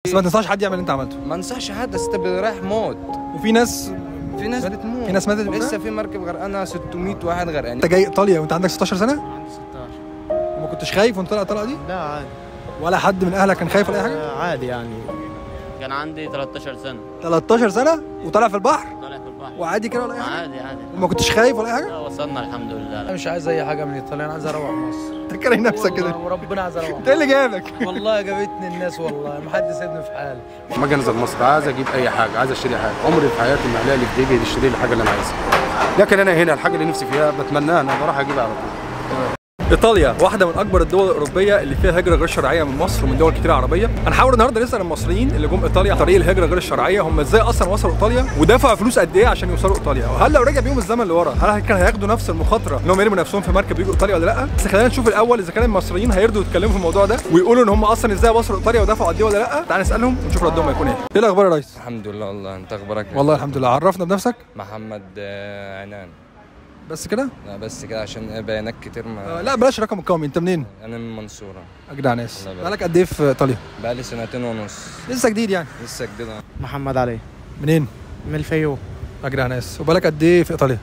بس ما تنصحش حد يعمل اللي انت عملته. ما انصحش حد، بس انت رايح موت. وفي ناس بتموت. في ناس ماتت لسه في مركب غرقانه 600 واحد غرقانين. انت جاي ايطاليا وانت عندك 16 سنه؟ عندي 16. وما كنتش خايف وانت طالع الطلقه دي؟ لا عادي. ولا حد من اهلك كان خايف ولا اي حاجه؟ عادي يعني. كان عندي 13 سنة. 13 سنه وطالع في البحر؟ طالع في البحر. وعادي كده ولا اي حاجه؟ عادي عادي. وما كنتش خايف ولا اي حاجه؟ لا وصلنا الحمد لله. انا مش عايز اي حاجه من ايطاليا، انا عايز اروح مصر. تكره نفسك كده وربنا عايز اروح. انت ايه اللي جابك؟ والله جابتني الناس، والله ما حد سيبني في حالي. ما اجي انزل مصر عايز اجيب اي حاجه، عايز اشتري حاجه، عمري في حياتي ما الاقي في جيبي يشتري لي الحاجه اللي انا عايزها. لكن انا هنا الحاجه اللي نفسي فيها بتمناها انا بروح اجيبها على طول. ايطاليا واحده من اكبر الدول الاوروبيه اللي فيها هجره غير شرعيه من مصر ومن دول كتير عربيه. هنحاول النهارده نسال المصريين اللي جم ايطاليا عن طريق الهجره غير الشرعيه هم ازاي اصلا وصلوا ايطاليا ودفعوا فلوس قد ايه عشان يوصلوا ايطاليا، وهل لو رجع بيهم الزمن لورا هل كان هياخدوا نفس المخاطره انهم يرموا نفسهم في مركب يجوا ايطاليا ولا لا؟ بس خلينا نشوف الاول اذا كان المصريين هيرضوا يتكلموا في الموضوع ده ويقولوا ان هم اصلا ازاي وصلوا ايطاليا ودفعوا قد ايه ولا لا. تعال نسالهم ونشوف ردهم هيكون ايه. ايه الاخبار يا ريس؟ الحمد لله. والله انت اخبارك؟ والله الحمد لله. عرفنا بنفسك. محمد عنان. بس كده؟ لا بس كده عشان بيانات كتير ما لا بلاش رقم القومي. انت منين؟ انا من المنصوره. اجدع ناس. بقالك قد ايه في ايطاليا؟ بقالي 2.5 سنين. لسه جديد يعني؟ لسه جديد. محمد علي. منين؟ من الفيوم. اجدع ناس. وبقالك قد ايه في ايطاليا؟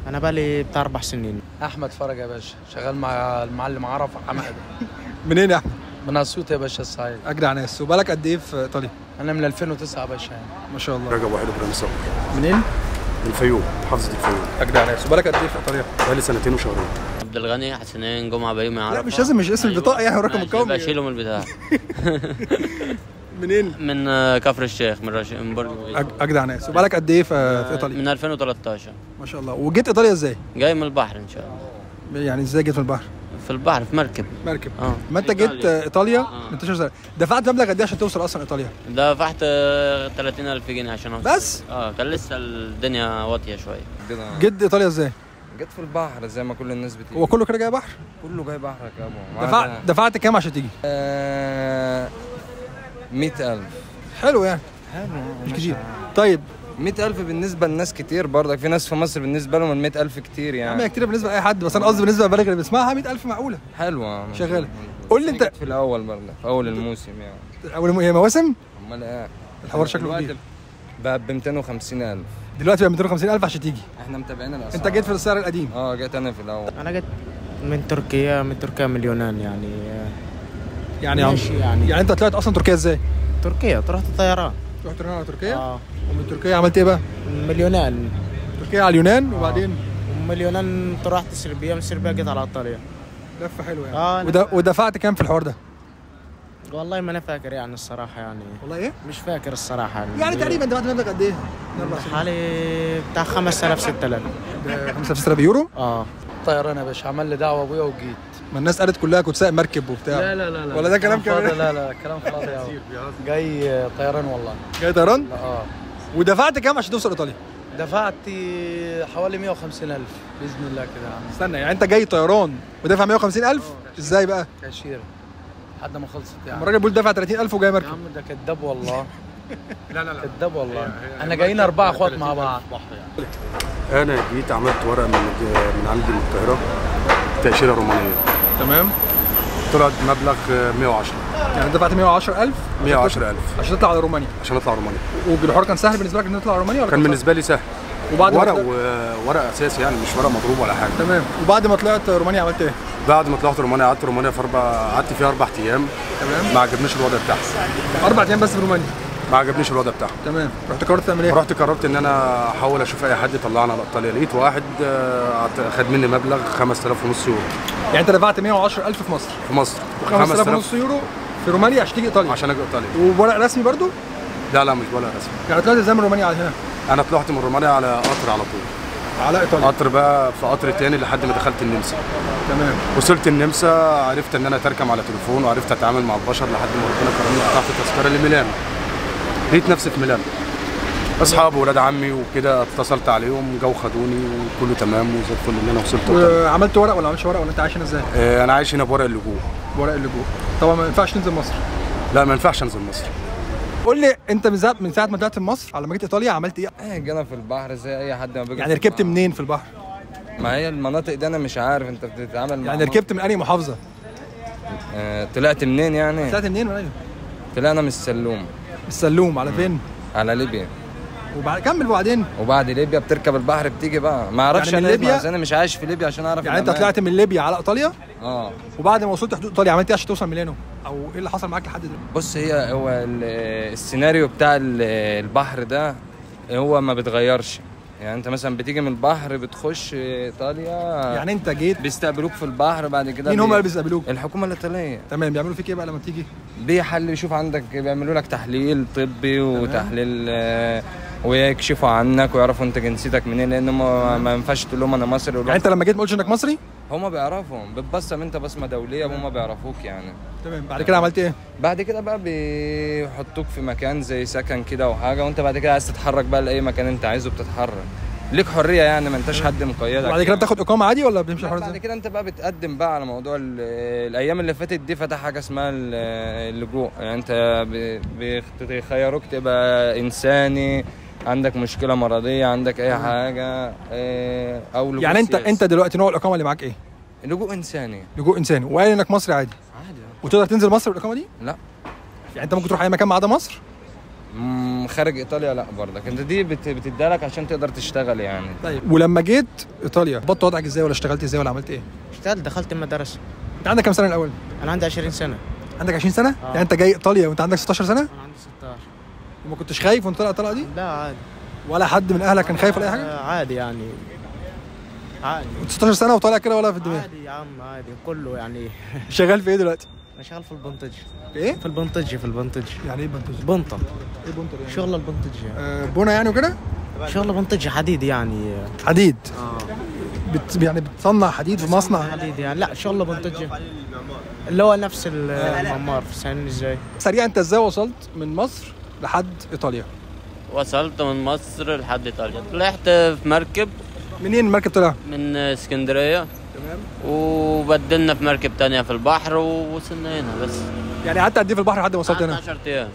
انا بقالي بتاع 4 سنين. احمد فرج يا باشا، شغال مع المعلم عرف حماده. منين يا احمد؟ من اسيوط يا باشا الصعيد. اجدع ناس. وبقالك قد ايه في ايطاليا؟ انا من 2009 يا باشا يعني. ما شاء الله. رجب واحد ابراهيم صبري. منين؟ من الفيوم، محافظه الفيوم. اجدع ناس. وبقالك قد ايه في ايطاليا؟ بقالي 2 وشهرين. عبد الغني حسنين جمعة بيومي عرفة. لا مش لازم، مش اسم البطاقه يعني ورقم القومي. بشيله من البتاع. منين؟ من كفر الشيخ، من برج. اجدع ناس. وبقالك قد ايه في ايطاليا؟ من 2013. ما شاء الله. وجيت ايطاليا ازاي؟ جاي من البحر ان شاء الله. يعني ازاي جيت من البحر؟ في البحر في مركب. ما انت جيت ايطاليا من 12 سنه. دفعت مبلغ قد ايه عشان توصل اصلا ايطاليا؟ دفعت 30,000 جنيه عشان اوصل. بس؟ كان لسه الدنيا واطيه شويه. جيت ايطاليا ازاي؟ جيت في البحر زي ما كل الناس بتيجي. هو كله كده جاي بحر؟ كله جاي بحرك يا ابو. دفعت كام عشان تيجي؟ 100,000. حلو يعني. حلو مش كتير. طيب 100,000 بالنسبة لناس كتير برضك، في ناس في مصر بالنسبة لهم 100,000 كتير يعني. هي كتير بالنسبة لأي حد، بس أنا قصدي بالنسبة للبلد اللي بيسمعها 100,000 معقولة. حلوة شغالة. قول لي أنت في الأول برضك، في أول الموسم يعني. هي مواسم؟ أمال إيه؟ الحوار شكله كبير. بقى ب 250,000. دلوقتي بقى 250,000 عشان تيجي. إحنا متابعين الأسعار. أنت جيت في السعر القديم؟ جيت أنا في الأول. أنا جيت من تركيا، من اليونان يعني. يعني أنت طلعت أصلا تركيا إزاي؟ تركيا رحت طيران. رحت على تركيا؟ ومن تركيا عملت ايه بقى؟ من اليونان. تركيا على اليونان وبعدين؟ ومن اليونان رحت صربيا، من صربيا جيت على ايطاليا. لفه حلوه يعني. ودفعت كام في الحوار ده؟ والله ما انا فاكر يعني الصراحه يعني. والله ايه؟ مش فاكر الصراحه يعني تقريبا دفعت مبلغ قد ايه؟ حوالي بتاع 5000 6000. 5000 6000 يورو؟ طيران يا باشا، عمل لي دعوه ابويا وجيت. ما الناس قالت كلها كنت سايق مركب وبتاع. لا ولا ده كلام كمان؟ لا كلام فاضي قوي. جاي طيران والله. جاي طيران؟ ودفعت كام عشان توصل ايطاليا؟ دفعت حوالي 150,000 باذن الله كده. استنى، يعني انت جاي طيران ودافع 150,000؟ ازاي بقى؟ كاشير لحد ما خلصت يعني. الراجل بيقول دافع 30,000 وجاي مركب. يا عم ده كداب والله. لا كداب والله. احنا جايين 4 اخوات مع بعض. انا جيت عملت ورقه من عندي من القاهره، تاشيره رومانيه. تمام. طلعت مبلغ 110. يعني دفعت 110,000؟ 110,000 عشان تطلع على رومانيا. عشان اطلع رومانيا. والحوار كان سهل بالنسبه لك ان تطلع على رومانيا ولا كان بالنسبه لي سهل؟ وبعد ورق اساسي يعني، مش ورق مضروب ولا حاجه. تمام. وبعد ما طلعت رومانيا عملت ايه؟ بعد ما طلعت رومانيا قعدت رومانيا قعدت فيها 4 ايام. تمام. ما عجبنيش الوضع بتاعها. 4 ايام بس في رومانيا؟ ما عجبنيش الوضع بتاعها. تمام. رحت قررت تعمل ايه؟ قررت ان انا احاول اشوف اي حد يطلعنا على ايطاليا. لقيت واحد خد مني مبلغ 5,500 يورو. يعني انت دفعت 110,000 في مصر؟ في مصر. و5,500 يورو في رومانيا عشان تيجي ايطاليا؟ عشان اجي ايطاليا. وورق رسمي برضو؟ لا مش ورق رسمي. يعني طلعت ازاي من رومانيا على هنا؟ انا طلعت من رومانيا على قطر على طول. على ايطاليا؟ قطر بقى، في قطر تاني لحد ما دخلت النمسا. تمام. وصلت النمسا، عرفت ان انا تركم على تليفون وعرفت اتعامل مع البشر لحد ما ربنا كرمني قطعت تذكره لميلانو. لقيت نفسي في ميلانو. اصحاب وولاد عمي وكده اتصلت عليهم، جو خدوني وكله تمام وزي الفل ان انا وصلت. وعملت ورق ولا ما عملتش ورق ولا انت عايش هنا ازاي؟ انا عايش هنا بورق اللجوء. ورق اللجوء. طبعا ما ينفعش تنزل مصر. لا ما ينفعش انزل مصر. قول لي انت من ساعه ما طلعت من مصر على ما جيت ايطاليا عملت ايه؟ جينا في البحر زي اي حد ما بيجي. يعني ركبت منين في البحر؟ ما هي المناطق دي انا مش عارف انت بتتعامل مع. يعني ركبت من انهي محافظه؟ طلعت منين يعني؟ طلعت منين ولا ايه؟ طلعنا من السلوم. السلوم على فين؟ على ليبيا. كمل بعدين. وبعد ليبيا بتركب البحر بتيجي بقى، ما اعرفش يعني من ليبيا، ليبيا؟ انا مش عايش في ليبيا عشان اعرف يعني انت الأمان. طلعت من ليبيا على ايطاليا؟ اه. وبعد ما وصلت حدود ايطاليا عملت ايه عشان توصل ميلانو؟ او ايه اللي حصل معاك لحد دلوقتي؟ بص، هو السيناريو بتاع البحر ده هو ما بيتغيرش. يعني انت مثلا بتيجي من البحر بتخش ايطاليا، يعني انت جيت بيستقبلوك في البحر، بعد كده مين هم اللي بيستقبلوك؟ الحكومه الايطاليه. تمام. بيعملوا فيك ايه بقى لما بتيجي؟ بيشوف عندك، بيعملوا لك تحليل طبي وتحليل ويكشفوا عنك ويعرفوا انت جنسيتك منين، لان ما ينفعش تقول لهم انا مصري. يعني انت لما جيت ما قلتش انك مصري؟ هم بيعرفوا، بتبصم انت بصمه دوليه وهم بيعرفوك يعني. تمام. بعد كده عملت ايه؟ بعد كده بقى بيحطوك في مكان زي سكن كده او حاجه، وانت بعد كده عايز تتحرك بقى لاي مكان انت عايزه بتتحرك، ليك حريه يعني، ما انتش حد مقيدك. وبعد كده بتاخد اقامه عادي ولا بتمشي الحوار بعد ازاي؟ كده انت بقى بتقدم بقى على موضوع الايام اللي فاتت دي فتح حاجه اسمها اللجوء. يعني انت بيخيروك تبقى انساني، عندك مشكله مرضيه، عندك اي حاجه، او لجوء يعني سياسي. انت دلوقتي نوع الاقامه اللي معاك ايه؟ لجوء انساني. لجوء انساني. وقال انك مصري عادي؟ عادي. وتقدر تنزل مصر بالاقامه دي؟ لا. يعني انت ممكن تروح اي مكان ما عدا مصر؟ خارج ايطاليا لا برضك، انت دي بتدالك عشان تقدر تشتغل يعني. طيب ولما جيت ايطاليا بطل وضعك ازاي، ولا اشتغلت ازاي، ولا عملت ايه؟ اشتغلت، دخلت المدرسه. انت عندك كام سنه الاول؟ انا عندي 20 سنه. عندك 20 سنه؟ يعني انت جاي ايطاليا وانت عندك 16 سنه؟ انا عندي 16. وما كنتش خايف وانت طالع الطلعه دي؟ لا عادي. ولا حد من اهلك كان خايف ولا اي حاجه؟ عادي يعني. عادي. 16 سنه وطالع كده ولا في الدماغ؟ عادي يا عم، عادي كله يعني. شغال في ايه دلوقتي؟ انا شغال في البنطج. في ايه؟ في البنطج. يعني ايه بنتوج؟ بنطه. ايه بنتوج يعني؟ شغل البنطج يعني. بنا يعني وكده؟ شغل بنطج حديد يعني. حديد. يعني بتصنع حديد في مصنع؟ حديد يعني. لا، شغل بنطج اللي هو نفس المعمار. فاهمني ازاي؟ سريع، انت ازاي وصلت من مصر لحد ايطاليا؟ وصلت من مصر لحد ايطاليا، طلعت في مركب. منين المركب طلع؟ من اسكندريه. تمام. وبدلنا في مركب تانية في البحر ووصلنا هنا بس. يعني قعدت قد ايه في البحر لحد ما وصلت هنا؟ 10 ايام.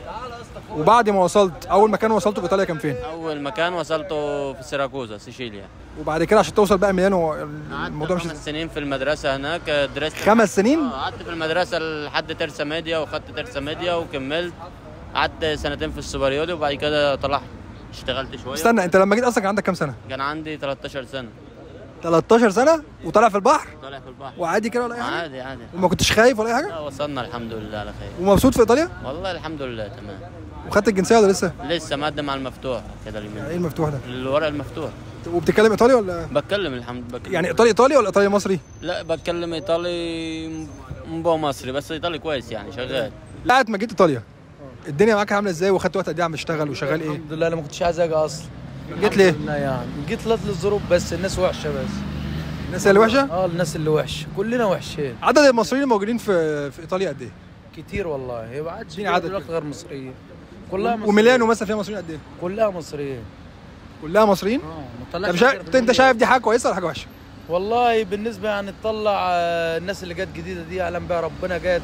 وبعد ما وصلت اول مكان وصلته في ايطاليا كان فين؟ اول مكان وصلته في سيراكوزا سيشيليا. وبعد كده عشان توصل بقى ميلانو الموضوع قعدت مش 5 سنين في المدرسه هناك، درست 5 سنين؟ قعدت في المدرسه لحد ترسا ميديا، وخدت ترسا ميديا وكملت. قعدت 2 سنين في السوبريولي، وبعد كده طلعت اشتغلت شويه. استنى، انت لما جيت اصلا كان عندك كام سنه؟ كان عندي 13 سنه. 13 سنه وطالع في البحر؟ طالع في البحر وعادي كده ولا اي حاجه؟ عادي عادي. وما كنتش خايف ولا اي حاجه؟ لا، وصلنا الحمد لله على خير. ومبسوط في ايطاليا؟ والله الحمد لله تمام. وخدت الجنسيه ولا لسه؟ لسه مقدم على المفتوح كده ايه اليومين. المفتوح ده؟ الورق المفتوح. وبتتكلم ايطالي ولا؟ بتكلم الحمد بتكلم. يعني ايطالي ولا ايطالي مصري؟ لا، بتكلم ايطالي مبو مصري، بس ايطالي كويس يعني شغال. بعد ما جيت ايطاليا الدنيا معاك عامله ازاي، وخدت وقت قد ايه عم تشتغل وشغال ايه؟ الحمد لله، انا ما كنتش عايز اجي اصلا. جيت ليه؟ لا يعني جيت للظروف، بس الناس وحشه بس. الناس اللي وحشه؟ الناس اللي وحشه، كلنا وحشين. عدد المصريين الموجودين في ايطاليا قد ايه؟ كتير والله، ما عادش اديني عدد دلوقتي غير مصريين. كلها مصريين. وميلانو مثلا فيها مصريين قد ايه؟ كلها مصريين. كلها مصريين؟ ما طب طلعش انت شايف دي حاجه كويسه ولا حاجه وحشه؟ والله بالنسبه يعني تطلع الناس اللي جت جديده دي اعلم بها ربنا، جايه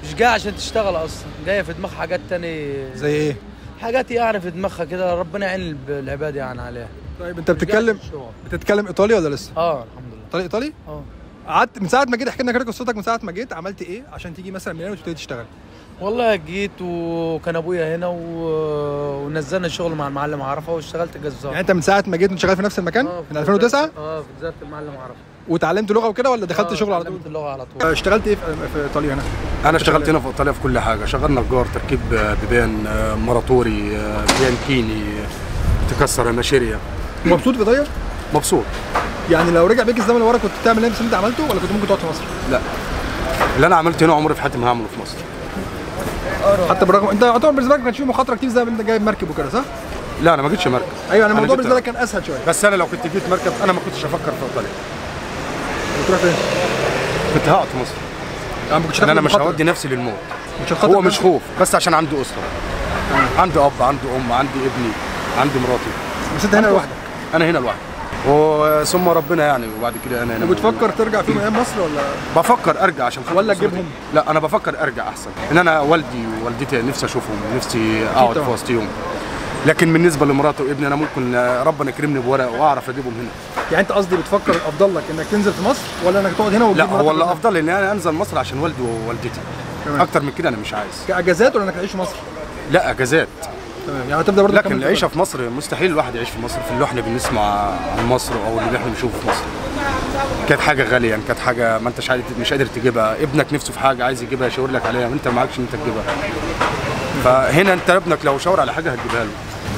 مش جايه عشان تشتغل اصلا، جايه في دماغها حاجات تاني. زي ايه؟ حاجات يعني في دماغها كده، ربنا يعين العباد يعني عليها. طيب انت بتتكلم ايطالي ولا لسه؟ الحمد لله. ايطالي؟ قعدت من ساعه ما جيت، احكي لنا كده قصتك من ساعه ما جيت، عملت ايه عشان تيجي مثلا ميلانو وتبتدي تشتغل؟ والله جيت وكان ابويا هنا ونزلنا الشغل مع المعلم عرفه واشتغلت جزار. يعني انت من ساعه ما جيت انت شغال في نفس المكان من 2009؟ في وزاره المعلم عرفه. وتعلمت لغه وكده ولا دخلت شغل على طول؟ اتعلمت اللغه على طول. اشتغلت ايه في ايطاليا هنا؟ انا اشتغلت هنا في ايطاليا في كل حاجه، شغال نجار، تركيب بيبان، مراتوري، بيانكيني، تكسر ماشيريا. مبسوط في ايطاليا؟ مبسوط. يعني لو رجع بيك الزمن لورا كنت تعمل نفس اللي انت عملته، ولا كنت ممكن تقعد في مصر؟ لا، اللي انا عملته هنا عمري في حياتي ما هعمله في مصر. حتى بالرغم انت يعتبر بالنسبه لك ما كانش فيه مخاطره كتير زي ما انت جايب مركب وكده، صح؟ لا، انا ما جيتش مركب. ايوه، يعني الموضوع جيت بالنسبه لك كان اسهل شويه. بس انا لو كنت جيت مركب انا ما كنتش افكر في ايطاليا. بتروح فين؟ كنت هقعد في مصر. يعني ما كنتش انا مش مخاطرة. هودي نفسي للموت. مش الخطر هو مش خوف، بس عشان عندي اسره. عندي اب، عندي ام، عندي ابني، عندي مراتي. بس انت هنا لوحدك؟ انا هنا لوحدي. وثم ربنا يعني، وبعد كده انا هنا. وبتفكر ترجع في يوم من ايام مصر ولا؟ بفكر ارجع عشان ولا تجيبهم؟ لا، انا بفكر ارجع احسن، ان انا والدي ووالدتي نفسي اشوفهم، نفسي اقعد في وسطهم. لكن بالنسبه لمراتي وابني انا ممكن ربنا يكرمني بورق واعرف اجيبهم هنا. يعني انت قصدي بتفكر الافضل لك انك تنزل في مصر ولا انك تقعد هنا لا، وتجيب هو الافضل ان انا انزل مصر عشان والدي ووالدتي. اكتر من كده انا مش عايز. كاجازات ولا انك تعيش في مصر؟ لا اجازات. تمام، يعني هتبدا برضه لكن تكمل العيشه في مصر مستحيل الواحد يعيش في مصر في اللي احنا بنسمع عن مصر او اللي احنا بنشوفه في مصر. كانت حاجه غاليه، يعني كانت حاجه ما انتش مش قادر تجيبها، ابنك نفسه في حاجه عايز يجيبها يشاور لك عليها وانت معكش ان انت تجيبها. فهنا انت ابنك لو شاور على حاجه هتجيبها له،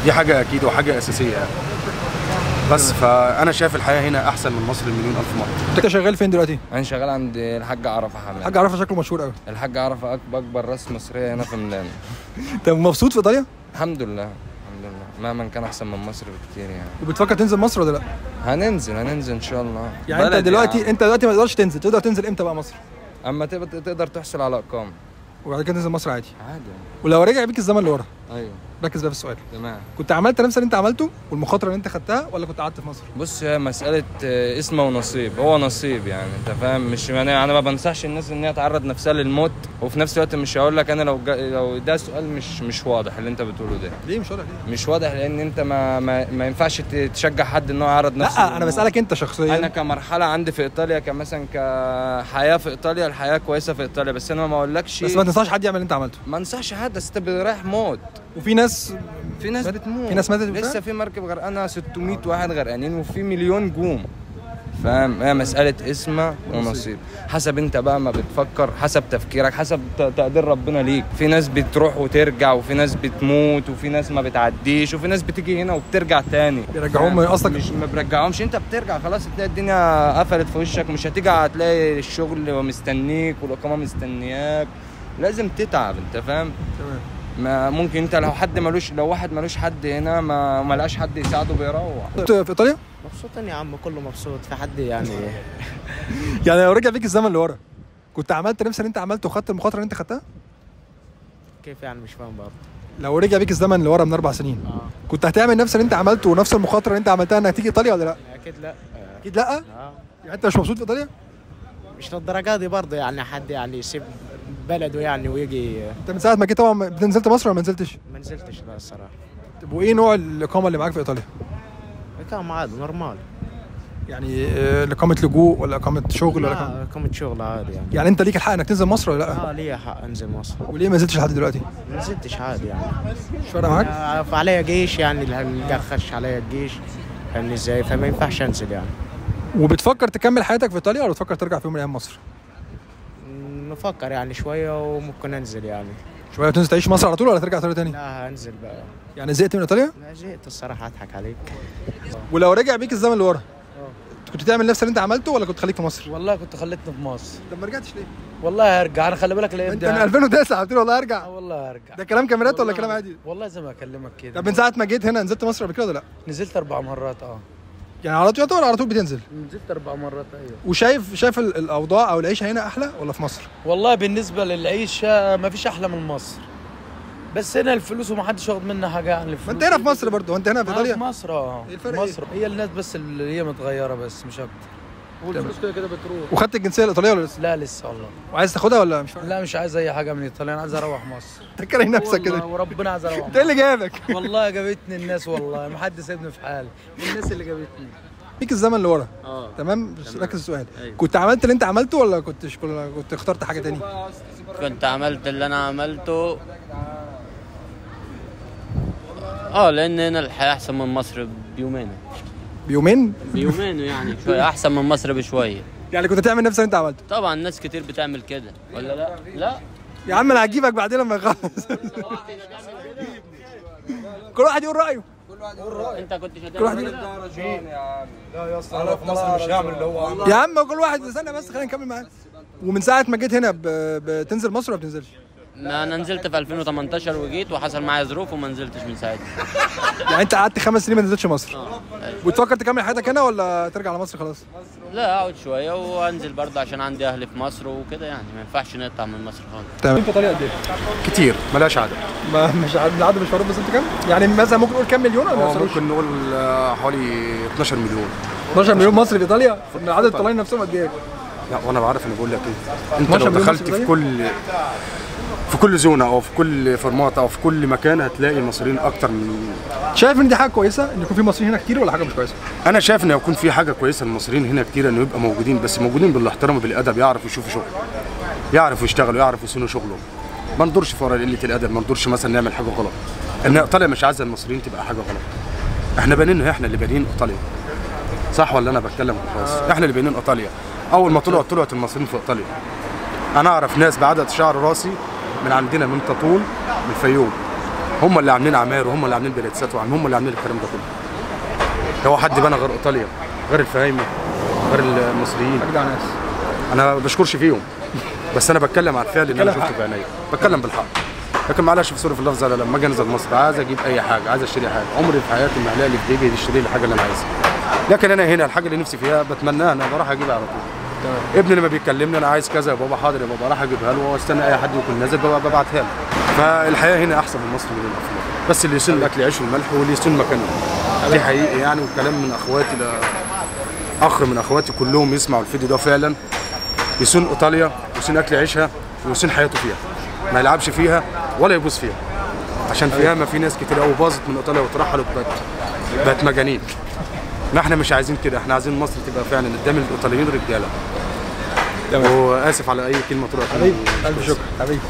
دي حاجه اكيد وحاجه اساسيه يعني. بس فانا شايف الحياه هنا احسن من مصر مليون الف مره. انت شغال فين دلوقتي؟ انا شغال عند الحاج عرفه حماد. الحاج عرفه شكله مشهور قوي. الحاج عرفه اكبر راس مصريه هنا في ميلانو. انت مبسوط في ايطاليا؟ الحمد لله الحمد لله، مهما كان احسن من مصر بكتير يعني. وبتفكر تنزل مصر ولا لا؟ هننزل ان شاء الله. يعني انت دلوقتي ما تقدرش تنزل، تقدر تنزل امتى بقى مصر؟ اما تقدر تحصل على اقامه وبعد كده تنزل مصر عادي. عادي. ولو رجع بيك الزمن لورا، ايوه ركز بقى في السؤال، تمام. كنت عملت نفس اللي انت عملته والمخاطره اللي انت خدتها ولا كنت قعدت في مصر؟ بص، هي مساله اسم ونصيب، هو نصيب يعني انت فاهم. مش يعني انا ما بنصحش الناس ان هي تعرض نفسها للموت، وفي نفس الوقت مش هقول لك انا لو ده سؤال مش واضح اللي انت بتقوله ده. ليه مش واضح؟ ليه مش واضح؟ لان انت ما ينفعش تشجع حد ان هو يعرض نفسه. لا انا بسالك انت شخصيا. انا كمرحله عندي في ايطاليا كمثلا كحياه في ايطاليا، الحياه كويسه في ايطاليا، بس انا ما اقولكش. بس ما تنصحش حد يعمل اللي انت عملته. ما انصحش حد، بس انت رايح موت. وفي ناس بتموت. في ناس ماتت لسه في مركب غرقانه 600 واحد غرقانين وفي مليون جوم. فاهم؟ هي مساله اسمه ونصيب، حسب انت بقى ما بتفكر، حسب تفكيرك، حسب تقدير ربنا ليك. في ناس بتروح وترجع، وفي ناس بتموت، وفي ناس ما بتعديش، وفي ناس بتيجي هنا وبترجع تاني. بيرجعوهم اصلك؟ مش ما برجعهمش، انت بترجع خلاص تلاقي الدنيا قفلت في وشك، مش هتيجي هتلاقي الشغل مستنيك والاقامه مستنياك، لازم تتعب انت فاهم. تمام. ما ممكن انت لو واحد ملوش حد هنا ما لقاش حد يساعده بيروح. في ايطاليا؟ مبسوطين يا عم، كله مبسوط، في حد يعني. يعني لو رجع بيك الزمن لورا كنت عملت نفس اللي انت عملته وخدت المخاطره اللي انت خدتها؟ كيف يعني؟ مش فاهم برضه. لو رجع بيك الزمن لورا من 4 سنين كنت هتعمل نفس اللي انت عملته ونفس المخاطره اللي انت عملتها انك تيجي ايطاليا ولا لا؟ اكيد لا. اكيد لا؟ يعني انت مش مبسوط في ايطاليا؟ مش للدرجه دي برضه، يعني حد يعني يسيب بلده يعني ويجي. انت من ساعه ما جيت طبعا نزلت مصر ولا ما نزلتش؟ ما نزلتش لا الصراحه. طب وايه نوع الاقامه اللي معاك في ايطاليا؟ اقامه عادي نورمال. يعني اقامه لجوء ولا اقامه شغل ولا اقامه شغل عادي يعني. يعني انت ليك الحق انك تنزل مصر ولا لا؟ ليا حق انزل مصر. وليه ما نزلتش لحد دلوقتي؟ ما نزلتش عادي يعني. مش فارقه معاك؟ عليا جيش يعني، اللي خش عليا الجيش فاهمني ازاي، فما ينفعش انزل يعني. وبتفكر تكمل حياتك في ايطاليا ولا بتفكر ترجع في يوم من ايام مصر؟ نفكر يعني شويه وممكن انزل يعني. شويه تنزل تعيش مصر على طول ولا ترجع ايطاليا تاني؟ لا هنزل بقى. يعني زهقت من ايطاليا؟ لا زهقت الصراحه، اضحك عليك. ولو رجع بيك الزمن لورا كنت تعمل نفس اللي انت عملته ولا كنت خليك في مصر؟ والله كنت خليتني في مصر. طب ما رجعتش ليه؟ والله هرجع، انا خلي بالك الايام انت دي. من 2009 قلت لي والله هرجع. والله هرجع. ده كلام كاميرات ولا كلام عادي؟ والله زي ما اكلمك كده. طب من ساعه ما جيت هنا نزلت مصر قبل كده ولا لا؟ نزلت 4 مرات يعني على طول يعتبر على طول بتنزل؟ نزلت 4 مرات ايوه. وشايف الاوضاع او العيشه هنا احلى ولا في مصر؟ والله بالنسبه للعيشه ما فيش احلى من مصر، بس هنا الفلوس ومحدش واخد منها حاجه يعني. ما انت هنا في مصر برضه، وانت هنا في ايطاليا؟ في مصر ايه الفرق؟ مصر هي الناس بس اللي هي متغيره بس مش اكتر، والفلوس كده بتروح. وخدت الجنسيه الايطاليه ولا لسه؟ لا لسه والله. وعايز تاخدها ولا مش فارق؟ لا مش عايز اي حاجه من ايطاليا، انا عايز اروح مصر. تكره نفسك كده وربنا عايز اروح. انت ايه اللي جابك؟ والله جابتني الناس، والله ما حد سايبني في حالي، الناس اللي جابتني. بيك الزمن لورا تمام؟ ركز السؤال. كنت عملت اللي انت عملته ولا كنت اخترت حاجه تاني؟ كنت عملت اللي انا عملته. لان هنا الحياه احسن من مصر بيومين يعني شويه احسن من مصر بشويه. يعني كنت تعمل نفس اللي انت عملته؟ طبعا ناس كتير بتعمل كده ولا لا؟ لا يا عم انا هجيبك بعدين لما يخلص. كل واحد يقول رايه. انت كنت هتعمل كده؟ لا يا اسطى انا في مصر مش هعمل اللي هو عمله. يا عم كل واحد استنى بس خلينا نكمل معاك. ومن ساعه ما جيت هنا بتنزل مصر ولا بتنزلش؟ انا نزلت في 2018 وجيت وحصل معايا ظروف وما نزلتش من ساعتها. يعني انت قعدت 5 سنين ما نزلتش مصر. وتفكر تكمل حياتك هنا ولا ترجع على مصر خلاص؟ لا اقعد شويه وانزل برضه عشان عندي اهلي في مصر وكده، يعني ما ينفعش نقطع من مصر خالص. تمام. في ايطاليا قد ايه؟ كتير ملهاش عدد. مش العدد مش معروف، بس انت كام؟ يعني مثلا ممكن نقول كام مليون ولا ما ممكن نقول حوالي 12 مليون. 12 مليون مصري في ايطاليا؟ من عدد الايطاليين نفسهم قد ايه؟ لا وانا بعرف انا بقول لك ايه. انت لو دخلت في كل زونه او في كل فورمات او في كل مكان هتلاقي المصريين اكتر من. شايف ان دي حاجه كويسه ان يكون في مصريين هنا كتير ولا حاجه مش كويسه؟ انا شايف ان يكون في حاجه كويسه المصريين هنا كتير، انه يبقى موجودين، بس موجودين بالاحترام وبالادب، يعرفوا يشوفوا شغل، يعرفوا يشتغلوا، يعرفوا يصونوا شغلهم. ما ندورش في ورا قله الادب، ما ندورش مثلا نعمل حاجه غلط. ان ايطاليا مش عايزه المصريين تبقى حاجه غلط. احنا بانينها، احنا اللي بانيين ايطاليا. صح ولا انا بتكلم خلاص؟ احنا اللي بانيين ايطاليا. اول ما طلعت المصريين في ايطاليا. انا اعرف ناس بعدد شعر راسي من عندنا من تطون من الفيوم، هم اللي عاملين عماير وهم اللي عاملين بلاتسات هم اللي عاملين الكلام ده كله. هو حد بنى غير ايطاليا، غير الفهايمه، غير المصريين؟ اجدع ناس. انا ما بشكرش فيهم، بس انا بتكلم على الفعل اللي انا شفته بعينيا، بتكلم بالحق. لكن معلش في سوري في اللفظ، انا لما اجي انزل مصر عايز اجيب اي حاجه، عايز اشتري حاجه، عمري في حياتي ما هلاقي اللي في جيبي يشتري لي الحاجه اللي انا عايزها. لكن انا هنا الحاجه اللي نفسي فيها بتمناها انا بروح اجيبها على طول. تمام. ابني لما بيكلمني انا عايز كذا يا بابا، حاضر يا بابا، راح اجيبها له واستنى اي حد يكون نازل ببعتها له. فالحياه هنا احسن من مصر مليون الف، بس اللي يسن الاكل عيش والملح واللي يسن مكانه. دي حقيقي يعني، وكلام من اخواتي اخ من اخواتي كلهم يسمعوا الفيديو ده فعلا. يسن ايطاليا ويسن اكل عيشها ويسن حياته فيها، ما يلعبش فيها ولا يبوظ فيها، عشان فيها ما في ناس كتير قوي باظت من ايطاليا وترحلوا بقت مجانين. احنا مش عايزين كده، احنا عايزين مصر تبقى فعلا قدام الايطاليين رجاله. واسف على اي كلمه طلعت. حبيبي الف شكر حبيبي.